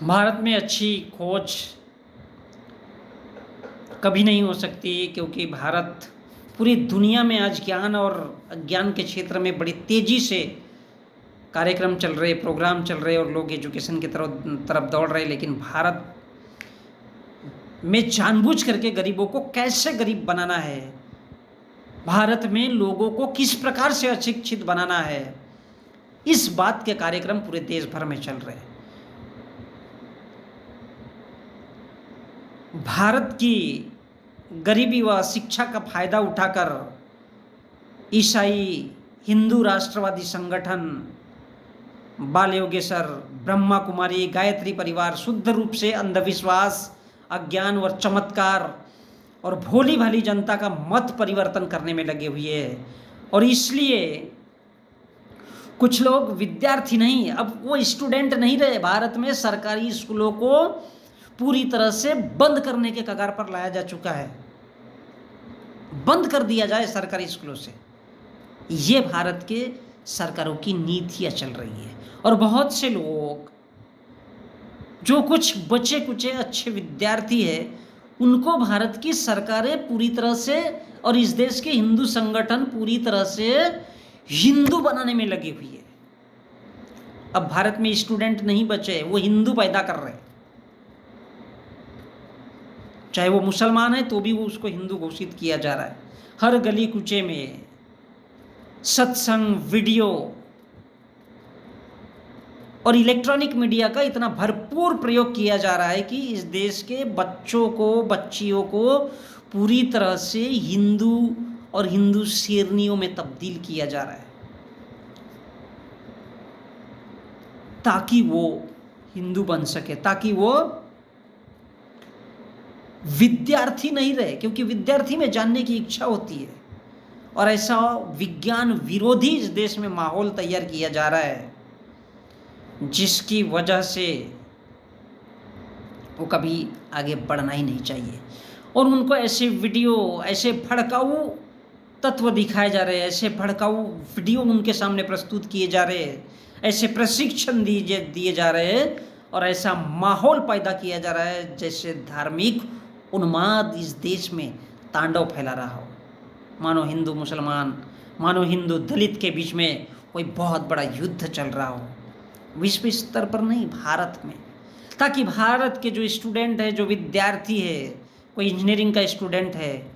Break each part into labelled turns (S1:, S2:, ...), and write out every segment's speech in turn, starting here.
S1: भारत में अच्छी खोज कभी नहीं हो सकती, क्योंकि भारत पूरी दुनिया में आज ज्ञान और अज्ञान के क्षेत्र में बड़ी तेजी से कार्यक्रम चल रहे, प्रोग्राम चल रहे और लोग एजुकेशन की तरफ तरफ दौड़ रहे। लेकिन भारत में जानबूझ करके गरीबों को कैसे गरीब बनाना है, भारत में लोगों को किस प्रकार से अशिक्षित बनाना है, इस बात के कार्यक्रम पूरे देश भर में चल रहे हैं। भारत की गरीबी व शिक्षा का फायदा उठाकर ईसाई, हिंदू राष्ट्रवादी संगठन, बाल योगेश्वर, ब्रह्मा कुमारी, गायत्री परिवार शुद्ध रूप से अंधविश्वास, अज्ञान और चमत्कार और भोली भाली जनता का मत परिवर्तन करने में लगे हुए हैं। और इसलिए कुछ लोग विद्यार्थी नहीं, अब वो स्टूडेंट नहीं रहे। भारत में सरकारी स्कूलों को पूरी तरह से बंद करने के कगार पर लाया जा चुका है। बंद कर दिया जाए सरकारी स्कूलों से, ये भारत के सरकारों की नीतियां चल रही है। और बहुत से लोग जो कुछ बचे कुचे अच्छे विद्यार्थी है, उनको भारत की सरकारें पूरी तरह से और इस देश के हिंदू संगठन पूरी तरह से हिंदू बनाने में लगी हुई है। अब भारत में स्टूडेंट नहीं बचे, वो हिंदू पैदा कर रहे हैं। चाहे वो मुसलमान है तो भी वो उसको हिंदू घोषित किया जा रहा है। हर गली कूचे में सत्संग, वीडियो और इलेक्ट्रॉनिक मीडिया का इतना भरपूर प्रयोग किया जा रहा है कि इस देश के बच्चों को, बच्चियों को पूरी तरह से हिंदू और हिंदू शेरनियों में तब्दील किया जा रहा है, ताकि वो हिंदू बन सके, ताकि वो विद्यार्थी नहीं रहे। क्योंकि विद्यार्थी में जानने की इच्छा होती है, और ऐसा विज्ञान विरोधी इस देश में माहौल तैयार किया जा रहा है, जिसकी वजह से वो कभी आगे बढ़ना ही नहीं चाहिए। और उनको ऐसे वीडियो, ऐसे भड़काऊ तत्व दिखाए जा रहे हैं, ऐसे भड़काऊ वीडियो उनके सामने प्रस्तुत किए जा रहे हैं, ऐसे प्रशिक्षण दिए जा रहे हैं, और ऐसा माहौल पैदा किया जा रहा है जैसे धार्मिक उन्माद इस देश में तांडव फैला रहा हो। मानो हिंदू मुसलमान, मानो हिंदू दलित के बीच में कोई बहुत बड़ा युद्ध चल रहा हो। विश्व स्तर पर नहीं, भारत में, ताकि भारत के जो स्टूडेंट है, जो विद्यार्थी है, कोई इंजीनियरिंग का स्टूडेंट है,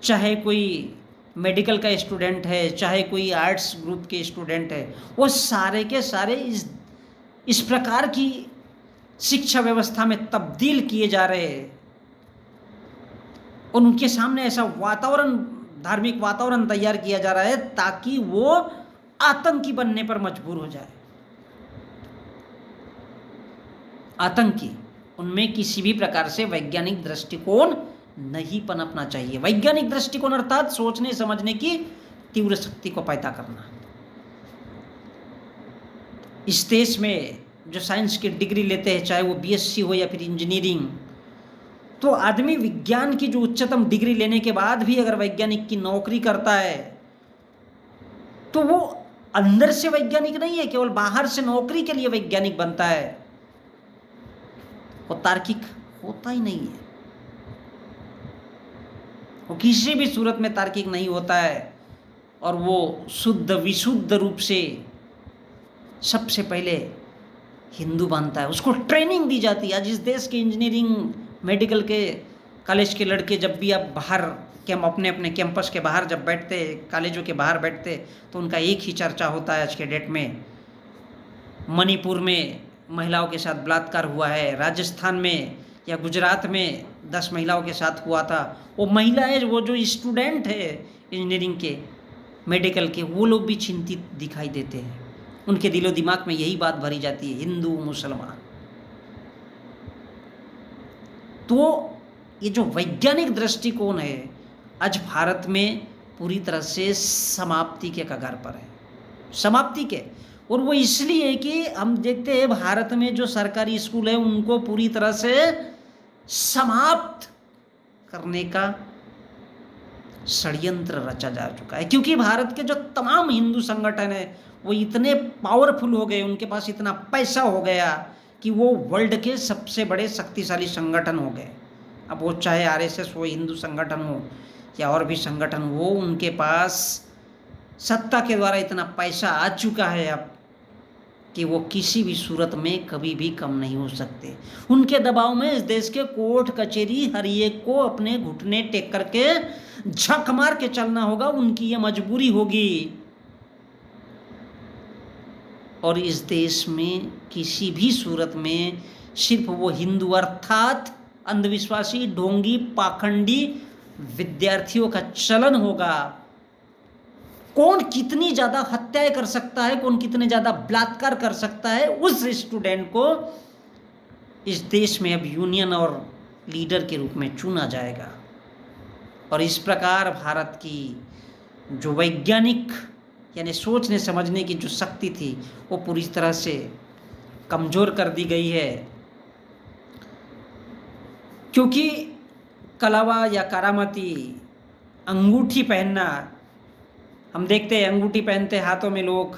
S1: चाहे कोई मेडिकल का स्टूडेंट है, चाहे कोई आर्ट्स ग्रुप के स्टूडेंट है, वो सारे के सारे इस प्रकार की शिक्षा व्यवस्था में तब्दील किए जा रहे हैं। और उनके सामने ऐसा वातावरण, धार्मिक वातावरण तैयार किया जा रहा है ताकि वो आतंकी बनने पर मजबूर हो जाए। आतंकी, उनमें किसी भी प्रकार से वैज्ञानिक दृष्टिकोण नहीं पनपना चाहिए। वैज्ञानिक दृष्टिकोण अर्थात सोचने समझने की तीव्र शक्ति को पैदा करना। इस देश में जो साइंस की डिग्री लेते हैं, चाहे वो बीएससी हो या फिर इंजीनियरिंग, तो आदमी विज्ञान की जो उच्चतम डिग्री लेने के बाद भी अगर वैज्ञानिक की नौकरी करता है, तो वो अंदर से वैज्ञानिक नहीं है, केवल बाहर से नौकरी के लिए वैज्ञानिक बनता है। वो तार्किक होता ही नहीं है, वो किसी भी सूरत में तार्किक नहीं होता है। और वो शुद्ध विशुद्ध रूप से सबसे पहले हिंदू बनता है, उसको ट्रेनिंग दी जाती है। आज इस देश के इंजीनियरिंग, मेडिकल के कॉलेज के लड़के जब भी आप बाहर अपने अपने कैंपस के बाहर जब बैठते, कॉलेजों के बाहर बैठते, तो उनका एक ही चर्चा होता है आज के डेट में, मणिपुर में महिलाओं के साथ बलात्कार हुआ है, राजस्थान में या गुजरात में 10 महिलाओं के साथ हुआ था। वो महिलाएं, वो जो स्टूडेंट है इंजीनियरिंग के, मेडिकल के, वो लोग भी चिंतित दिखाई देते हैं। उनके दिलो दिमाग में यही बात भरी जाती है, हिंदू मुसलमान। तो ये जो वैज्ञानिक दृष्टिकोण है आज भारत में पूरी तरह से समाप्ति के कगार पर है, समाप्ति के। और वो इसलिए कि हम देखते हैं भारत में जो सरकारी स्कूल है उनको पूरी तरह से समाप्त करने का षड्यंत्र रचा जा चुका है। क्योंकि भारत के जो तमाम हिंदू संगठन है वो इतने पावरफुल हो गए, उनके पास इतना पैसा हो गया कि वो वर्ल्ड के सबसे बड़े शक्तिशाली संगठन हो गए। अब वो चाहे आरएसएस हो, हिंदू संगठन हो या और भी संगठन हो, उनके पास सत्ता के द्वारा इतना पैसा आ चुका है अब कि वो किसी भी सूरत में कभी भी कम नहीं हो सकते। उनके दबाव में इस देश के कोर्ट कचहरी हर एक को अपने घुटने टेक करके झक मार के चलना होगा, उनकी ये मजबूरी होगी। और इस देश में किसी भी सूरत में सिर्फ वो हिंदू अर्थात अंधविश्वासी, ढोंगी, पाखंडी विद्यार्थियों का चलन होगा। कौन कितनी ज़्यादा हत्याएं कर सकता है, कौन कितने ज़्यादा बलात्कार कर सकता है, उस स्टूडेंट को इस देश में अब यूनियन और लीडर के रूप में चुना जाएगा। और इस प्रकार भारत की जो वैज्ञानिक यानी सोचने समझने की जो शक्ति थी वो पूरी तरह से कमज़ोर कर दी गई है। क्योंकि कलावा या करामती अंगूठी पहनना, हम देखते हैं अंगूठी पहनते हाथों में लोग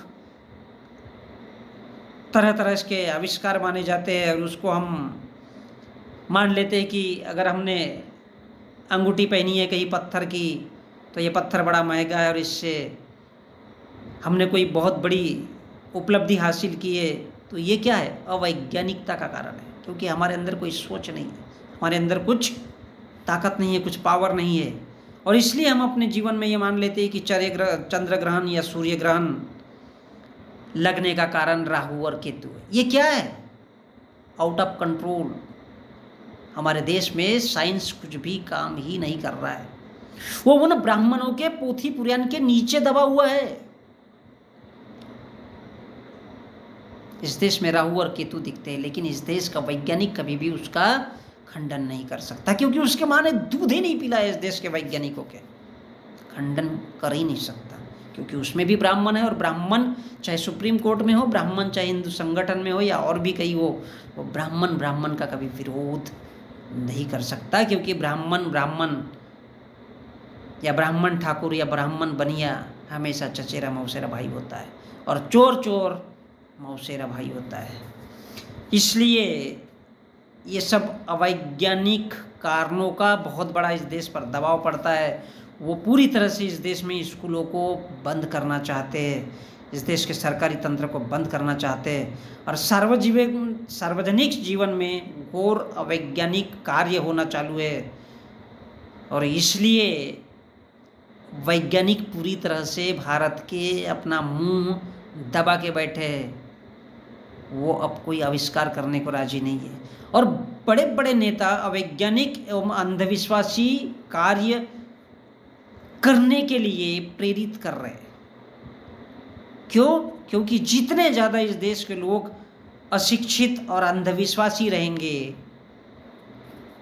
S1: तरह तरह के आविष्कार माने जाते हैं, और उसको हम मान लेते हैं कि अगर हमने अंगूठी पहनी है कहीं पत्थर की तो ये पत्थर बड़ा महंगा है और इससे हमने कोई बहुत बड़ी उपलब्धि हासिल की है। तो ये क्या है? अवैज्ञानिकता का कारण है, क्योंकि हमारे अंदर कोई सोच नहीं है, हमारे अंदर कुछ ताकत नहीं है, कुछ पावर नहीं है। और इसलिए हम अपने जीवन में ये मान लेते हैं कि चंद्र ग्रहण या सूर्य ग्रहण लगने का कारण राहु और केतु है। ये क्या है? Out of control. हमारे देश में साइंस कुछ भी काम ही नहीं कर रहा है, वो उन ब्राह्मणों के पोथी पुराण के नीचे दबा हुआ है। इस देश में राहु और केतु दिखते हैं, लेकिन इस देश का वैज्ञानिक कभी भी उसका खंडन नहीं कर सकता, क्योंकि उसके माँ ने दूध ही नहीं पिलाया इस देश के वैज्ञानिकों के। खंडन कर ही नहीं सकता, क्योंकि उसमें भी ब्राह्मण है, और ब्राह्मण चाहे सुप्रीम कोर्ट में हो, ब्राह्मण चाहे हिंदू संगठन में हो या और भी कहीं हो, वो ब्राह्मण का कभी विरोध नहीं कर सकता, क्योंकि ब्राह्मण या ब्राह्मण ठाकुर या ब्राह्मण बनिया हमेशा चचेरा मौसेरा भाई होता है, और चोर मौसेरा भाई होता है। इसलिए ये सब अवैज्ञानिक कारणों का बहुत बड़ा इस देश पर दबाव पड़ता है। वो पूरी तरह से इस देश में स्कूलों को बंद करना चाहते हैं, इस देश के सरकारी तंत्र को बंद करना चाहते हैं, और सार्वजनिक जीवन में घोर अवैज्ञानिक कार्य होना चालू है। और इसलिए वैज्ञानिक पूरी तरह से भारत के अपना मुंह दबा के बैठे हैं, वो अब कोई आविष्कार करने को राजी नहीं है। और बड़े बड़े नेता अवैज्ञानिक एवं अंधविश्वासी कार्य करने के लिए प्रेरित कर रहे हैं। क्यों? क्योंकि जितने ज़्यादा इस देश के लोग अशिक्षित और अंधविश्वासी रहेंगे,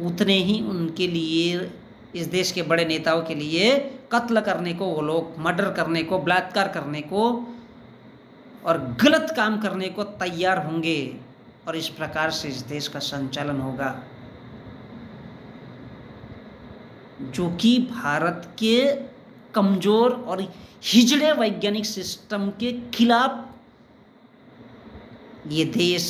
S1: उतने ही उनके लिए, इस देश के बड़े नेताओं के लिए कत्ल करने को वो लोग, मर्डर करने को, बलात्कार करने को और गलत काम करने को तैयार होंगे। और इस प्रकार से इस देश का संचालन होगा, जो कि भारत के कमजोर और हिजड़े वैज्ञानिक सिस्टम के खिलाफ ये देश